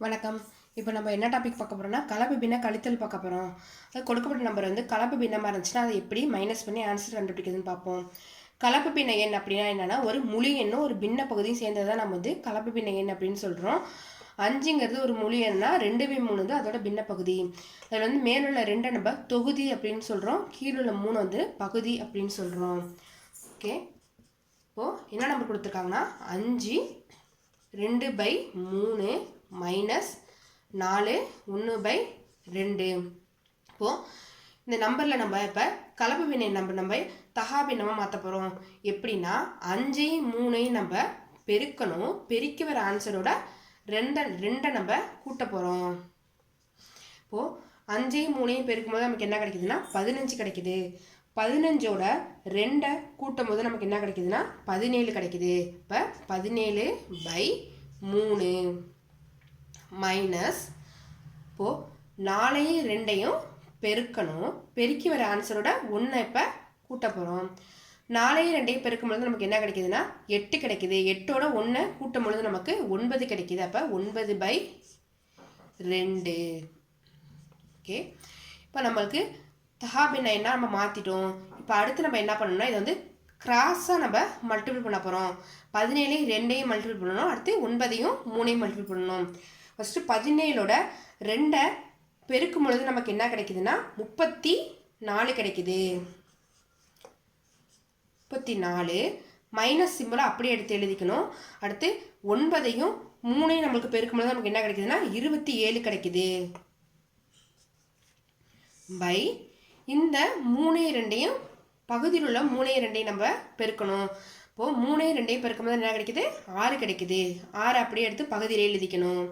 வணக்கம். இப்போ நம்ம என்ன டாபிக் பார்க்க போறோம்னா, கலப்பு பின்ன கழித்தல் பார்க்க போறோம். அது கொடுக்கப்பட்ட நம்பர் வந்து கலப்பு பின்னமா இருந்துச்சுன்னா, அதை எப்படி மைனஸ் பண்ணி ஆன்சர் கண்டுபிடிக்கிறதுன்னு பார்ப்போம். கலப்பு பின்ன எண் அப்படின்னா என்னன்னா, ஒரு முழு எண்ணும் ஒரு பின்ன பகுதியும் சேர்ந்ததை நம்ம வந்து கலப்பு பின்ன எண் அப்படின்னு சொல்றோம். 5ங்கிறது ஒரு முழு எண்ணா, 2/3 வந்து அதோட பின்ன பகுதி. அதில் வந்து மேலுள்ள 2 நம்ம தொகுதி அப்படின்னு சொல்றோம், கீழுள்ள 3 வந்து பகுதி அப்படின்னு சொல்றோம். ஓகே, இப்போ என்ன நம்பர் கொடுத்துருக்காங்கன்னா 5 2/3 மைனஸ் 4 1/2. இப்போது இந்த நம்பரில் நம்ம இப்போ கலப்பு பின்னை நம்ம தகா பின்னமாக மாற்ற போகிறோம். எப்படின்னா 5 3 நம்ம பெருக்கணும், பெருக்கி வர ஆன்சரோட ரெண்டை நம்ம கூட்ட போகிறோம். இப்போது 5 3 பெருக்கும்போது நமக்கு என்ன கிடைக்குதுன்னா 15 கிடைக்குது. 15ஓட 2 கூட்டும் போது நமக்கு என்ன கிடைக்குதுன்னா 17 கிடைக்குது. இப்போ 17/3 மைனஸ் இப்போது 4ஐயும் 2ஐயும் பெருக்கணும், பெருக்கி வர ஆன்சரோட 1 இப்போ கூட்ட போகிறோம். 4ஐயும் 2ஐயும் பெருக்கும் பொழுது நமக்கு என்ன கிடைக்குதுன்னா 8 கிடைக்குது. 8ஓட 1 கூட்டும் பொழுது நமக்கு 9 கிடைக்குது. அப்போ 9/2. ஓகே, இப்போ நம்மளுக்கு தகாபின்ன என்ன நம்ம மாற்றிட்டோம். இப்போ அடுத்து நம்ம என்ன பண்ணணும்னா, இதை வந்து கிராஸாக நம்ம மல்டிபிள் பண்ண போகிறோம். 17ஐயும் 2ஐயும் மல்டிபிள் பண்ணணும், அடுத்து 9ஐயும் 3ஐயும் மல்டிபிள் பண்ணணும். ஃபஸ்ட்டு 17ஓட 2 பெருக்கும் பொழுது நமக்கு என்ன கிடைக்குதுன்னா 34 கிடைக்குது. 34 மைனஸ் சிம்பிளை அப்படியே எடுத்து எழுதிக்கணும். அடுத்து 9ஐயும் 3ஐயும் நம்மளுக்கு பெருக்கும் பொழுது நமக்கு என்ன கிடைக்குதுன்னா 27 கிடைக்குது. பை இந்த 3ஐயும் 2ஐயும் பகுதியில் உள்ள 3ஐயும் 2ஐயும் நம்ம பெருக்கணும். இப்போது 3ஐயும் 2ஐயும் பெருக்கும்போது என்ன கிடைக்குது 6 கிடைக்குது. 6 அப்படியே எடுத்து பகுதியில் எழுதிக்கணும்.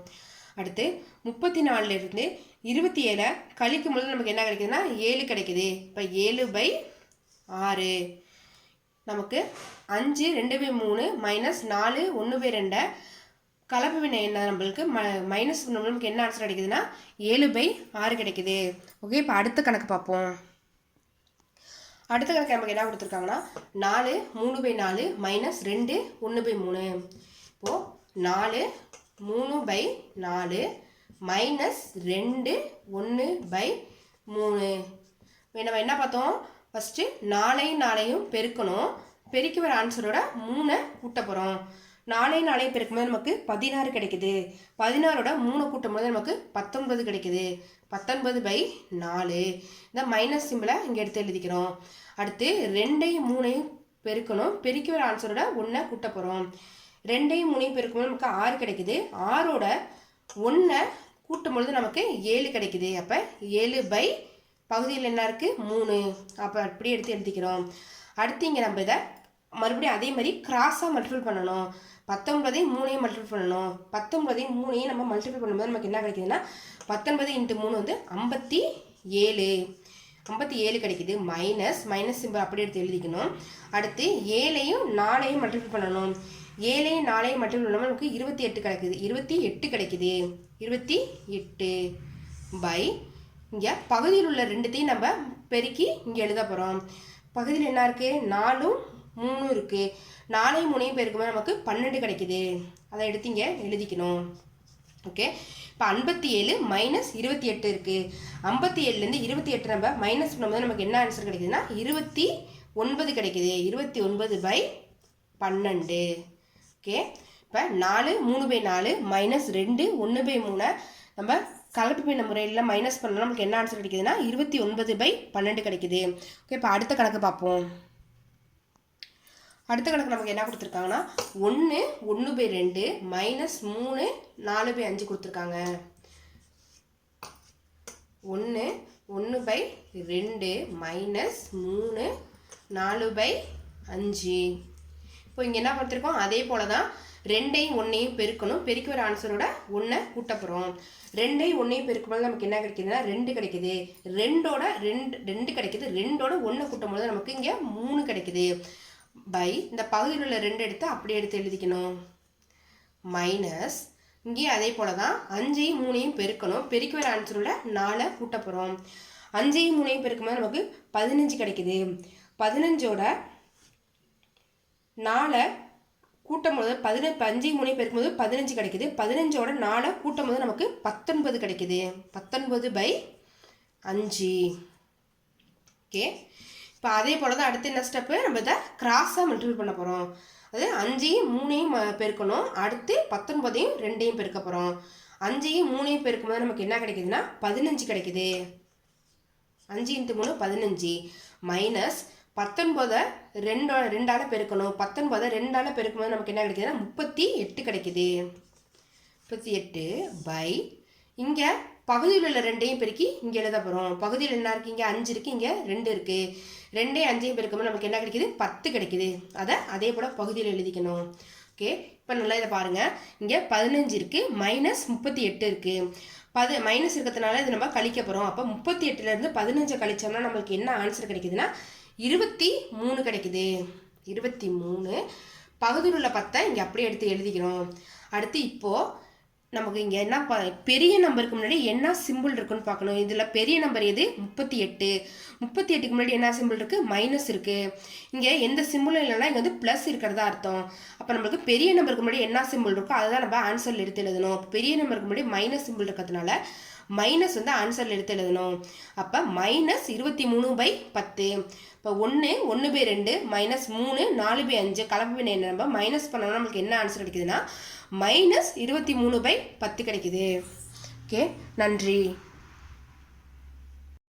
அடுத்து 34லிருந்து 27 கழிக்கும் பொழுது நமக்கு என்ன கிடைக்குதுன்னா 7 கிடைக்குது. இப்போ 7/6 நமக்கு 5 2/3 மைனஸ் 4 1/2 கலப்பு வினை என்ன நம்மளுக்கு மைனஸ் நமக்கு என்ன ஆன்சர் கிடைக்குதுன்னா 7/6 கிடைக்குது. ஓகே, இப்போ அடுத்த கணக்கு பார்ப்போம். அடுத்த கணக்கு நமக்கு என்ன கொடுத்துருக்காங்கன்னா 4 3/4 மைனஸ் 2 1/3. இப்போது 4 3/4 மைனஸ் 2 1/3. நம்ம என்ன பார்த்தோம், ஃபஸ்ட்டு 4ஐயும் 4ஐயும் பெருக்கணும், பெருக்கி வர ஆன்சரோட 3 கூட்ட போகிறோம். 4ஐயும் 4ஐயும் பெருக்கும்போது நமக்கு 16 கிடைக்குது. 16ஓட 3 கூட்டும் போது நமக்கு 19 கிடைக்குது. 19/4. இந்த மைனஸ் சிம்பிளை இங்கே எடுத்து எழுதிக்கிறோம். அடுத்து 2ஐயும் 3ஐயும் பெருக்கணும், பெருக்கி வர ஆன்சரோட 1 கூட்ட போகிறோம். 2ஐயும் 3ஐயும் பெருக்கும்போது நமக்கு 6 கிடைக்குது. 6ஓட 1 கூட்டும் பொழுது நமக்கு 7 கிடைக்குது. அப்போ 7 பகுதியில் என்ன இருக்குது 3. அப்போ அப்படியே எடுத்து எழுதிக்கிறோம். அடுத்து இங்கே நம்ம இதை மறுபடியும் அதே மாதிரி கிராஸாக மல்டிபிள் பண்ணணும். 19ஐயும் 3ஐயும் மல்டிபிள் பண்ணணும். 19ஐயும் 3ஐயும் நம்ம மல்டிபிள் பண்ணும்போது நமக்கு என்ன கிடைக்குதுன்னா 19 × 3 வந்து 57. 57 கிடைக்குது. மைனஸ் சிம்பிள் அப்படியே எடுத்து எழுதிக்கணும். அடுத்து 7ஐயும் 4ஐயும் மல்டிபிள் பண்ணணும். 7ஐயும் 4ஐயும் மல்டிபிள் பண்ணாமல் நமக்கு 28 கிடைக்குது. 28 கிடைக்குது. 28 பை இங்கே பகுதியில் உள்ள 2ஐயும் நம்ம பெருக்கி இங்கே எழுத போகிறோம். பகுதியில் என்ன இருக்குது 4ம் 3 இருக்குது. 4ஐயும் 3ஐயும் பெருக்கும்போது நமக்கு 12 கிடைக்குது. அதை எடுத்து இங்கே எழுதிக்கணும். ஓகே, இப்போ 57 மைனஸ் 28 இருக்குது. 57லேருந்து 28 நம்ம மைனஸ் பண்ணும்போது நமக்கு என்ன ஆன்சர் கிடைக்குதுன்னா 29 கிடைக்குது. 29/12. ஓகே, இப்போ 4 3/4 மைனஸ் 2 1/3 நம்ம கலப்பு பின்ன முறையில் மைனஸ் பண்ணால் நமக்கு என்ன ஆன்சர் கிடைக்குதுன்னா 29/12 கிடைக்குது. ஓகே, இப்போ அடுத்த கணக்கு பார்ப்போம். அடுத்த கணக்கு நமக்கு என்ன கொடுத்துருக்காங்கன்னா 1 1/2 மைனஸ் 3 4/5 கொடுத்துருக்காங்க. 1 1/2 மைனஸ் 3 4/5. இப்போ இங்கே என்ன கொடுத்துருக்கோம், அதே போல தான் 2ஐயும் 1ஐயும் பெருக்கணும், பெருக்கி வர ஆன்சரோட 1 கூட்ட போகிறோம். 2ஐயும் 1ஐயும் பெருக்கும்போது நமக்கு என்ன கிடைக்குதுன்னா 2 கிடைக்குது. 2ஓட 2 கிடைக்குது. 2ஓட 1 கூட்டும் போது நமக்கு இங்கே 3 கிடைக்குது. பை இந்த பகுதியில் உள்ள 2 எடுத்து அப்படியே எடுத்து எழுதிக்கணும். மைனஸ் இங்கேயும் அதே போல தான் 5ஐயும் 3ஐயும் பெருக்கணும், பெருக்கி வர ஆன்சரோட 4 கூட்ட போகிறோம். 5ஐயும் 3ஐயும் பெருக்கும்போது நமக்கு 15 கிடைக்குது. 15ஓட 4 கூட்டும் போது 5 3 பெருக்கும்போது 15 கிடைக்குது. 15ஓட 4 கூட்டும் போது நமக்கு 19 கிடைக்குது. 19/5. ஓகே, இப்போ அதே போல் தான் அடுத்து என்ன ஸ்டெப்பு, நம்ம இதை கிராஸாக மல்டிபிள் பண்ண போகிறோம். அது 5ஐயும் 3ஐயும் பெருக்கணும். அடுத்து 19ஐயும் 2ஐயும் பெருக்க போகிறோம். 5ஐயும் 3ஐயும் பெருக்கும்போது நமக்கு என்ன கிடைக்குதுன்னா 15 கிடைக்குது. 5 × 3 15 மைனஸ் 19 2ஆல் பெருக்கணும். 19 2ஆல் பெருக்கும்போது நமக்கு என்ன கிடைக்குதுன்னா 38 கிடைக்குது. 38 பை இங்கே பகுதியில் உள்ள 2ஐயும் பெருக்கி இங்கே எழுத போகிறோம். பகுதியில் என்ன இருக்குது, இங்கே 5 இருக்குது, இங்கே 2 இருக்குது. 2ஐயும் 5ஐயும் பெருக்கும்போது நமக்கு என்ன கிடைக்குது, 10 கிடைக்குது. அதை அதே போல் பகுதியில் எழுதிக்கணும். ஓகே, இப்போ நல்லா இதை பாருங்கள். இங்கே 15 இருக்குது, மைனஸ் 38 இருக்குது. மைனஸ் இருக்கிறதுனால இது நம்ம கழிக்க போகிறோம். அப்போ 38லேருந்து 15 கழிச்சோம்னா நம்மளுக்கு என்ன ஆன்சர் கிடைக்குதுன்னா 23 கிடைக்குது. 23 பகுதியில் உள்ள 10 இங்கே அப்படியே எடுத்து எழுதிக்கிறோம். அடுத்து இப்போது நமக்கு இங்கே என்ன பெரிய நம்பருக்கு முன்னாடி என்ன சிம்பிள் இருக்குன்னு பார்க்கணும். இதில் பெரிய நம்பர் எது, 38. 38க்கு முன்னாடி என்ன சிம்பிள் இருக்குது, மைனஸ் இருக்குது. இங்கே எந்த சிம்பிளும் இல்லைன்னா இங்கே வந்து ப்ளஸ் இருக்கிறதா அர்த்தம். அப்போ நம்மளுக்கு பெரிய நம்பருக்கு முன்னாடி என்ன சிம்பிள் இருக்கோ அதுதான் நம்ம ஆன்சரில் எடுத்து எழுதணும். பெரிய நம்பருக்கு முன்னாடி மைனஸ் சிம்பிள் இருக்கிறதுனால மைனஸ் வந்து ஆன்சரில் எடுத்து எழுதணும். அப்போ மைனஸ் 23/10. இப்போ 1/2 மைனஸ் 3 4/5 கலப்பு நம்ம மைனஸ் பண்ணோம்னா நம்மளுக்கு என்ன ஆன்சர் கிடைக்குதுன்னா மைனஸ் 23/10 கிடைக்குது. ஓகே, நன்றி.